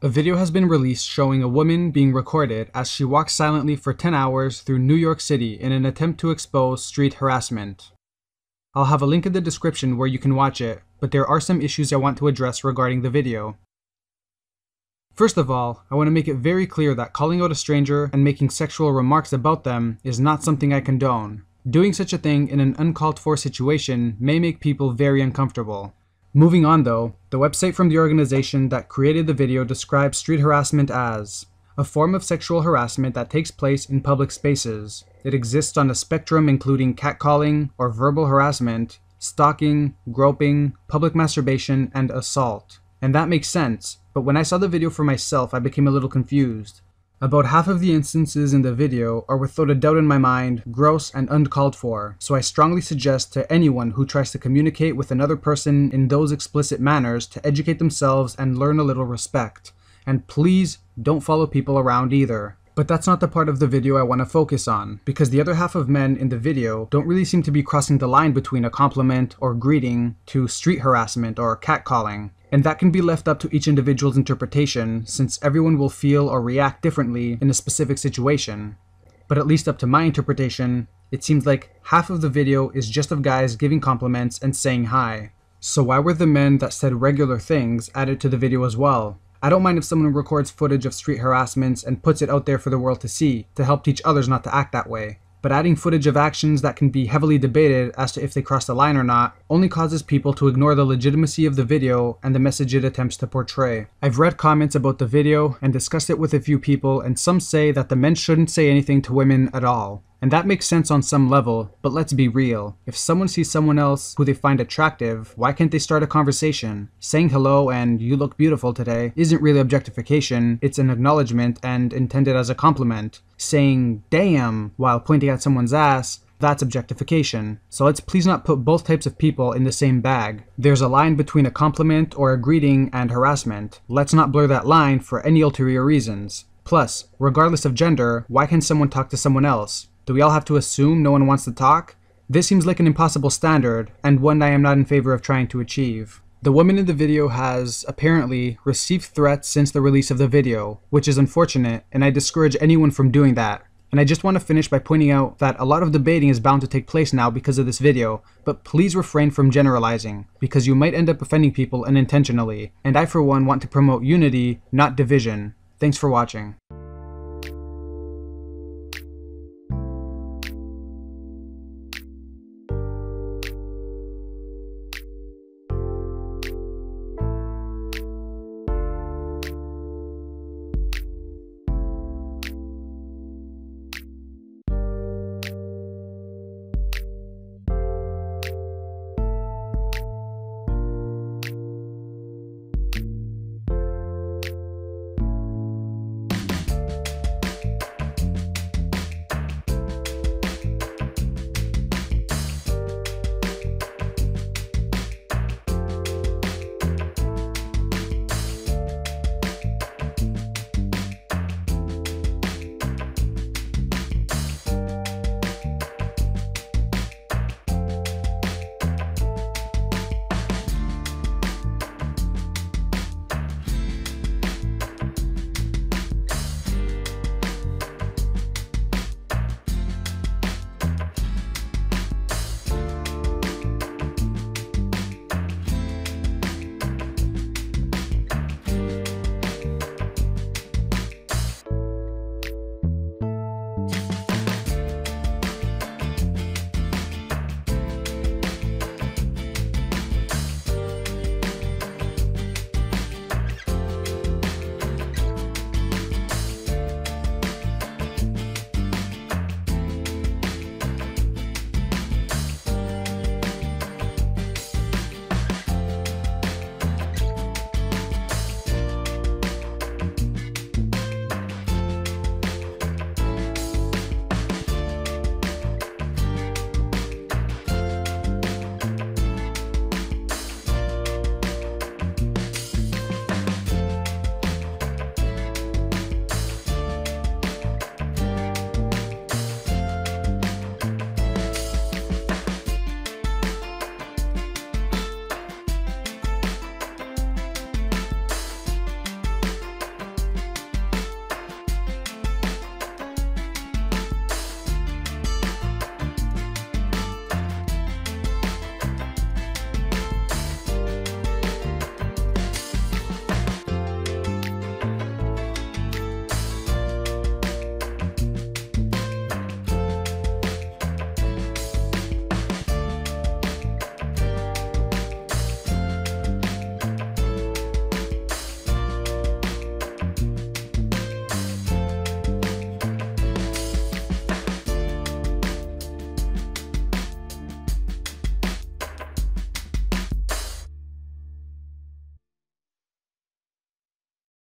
A video has been released showing a woman being recorded as she walks silently for 10 hours through New York City in an attempt to expose street harassment. I'll have a link in the description where you can watch it, but there are some issues I want to address regarding the video. First of all, I want to make it very clear that calling out a stranger and making sexual remarks about them is not something I condone. Doing such a thing in an uncalled for situation may make people very uncomfortable. Moving on though, the website from the organization that created the video describes street harassment as a form of sexual harassment that takes place in public spaces. It exists on a spectrum including catcalling or verbal harassment, stalking, groping, public masturbation, and assault. And that makes sense, but when I saw the video for myself, I became a little confused. About half of the instances in the video are without a doubt in my mind, gross and uncalled for, so I strongly suggest to anyone who tries to communicate with another person in those explicit manners to educate themselves and learn a little respect. And please don't follow people around either. But that's not the part of the video I want to focus on, because the other half of men in the video don't really seem to be crossing the line between a compliment or greeting to street harassment or catcalling. And that can be left up to each individual's interpretation, since everyone will feel or react differently in a specific situation. But at least up to my interpretation, it seems like half of the video is just of guys giving compliments and saying hi. So why were the men that said regular things added to the video as well? I don't mind if someone records footage of street harassments and puts it out there for the world to see, to help teach others not to act that way. But adding footage of actions that can be heavily debated as to if they cross the line or not only causes people to ignore the legitimacy of the video and the message it attempts to portray. I've read comments about the video and discussed it with a few people, and some say that the men shouldn't say anything to women at all. And that makes sense on some level, but let's be real. If someone sees someone else who they find attractive, why can't they start a conversation? Saying hello and "you look beautiful today" isn't really objectification, it's an acknowledgement and intended as a compliment. Saying "damn" while pointing at someone's ass, that's objectification. So let's please not put both types of people in the same bag. There's a line between a compliment or a greeting and harassment. Let's not blur that line for any ulterior reasons. Plus, regardless of gender, why can someone talk to someone else? Do we all have to assume no one wants to talk? This seems like an impossible standard, and one I am not in favor of trying to achieve. The woman in the video has, apparently, received threats since the release of the video, which is unfortunate, and I discourage anyone from doing that. And I just want to finish by pointing out that a lot of debating is bound to take place now because of this video, but please refrain from generalizing, because you might end up offending people unintentionally, and I for one want to promote unity, not division. Thanks for watching.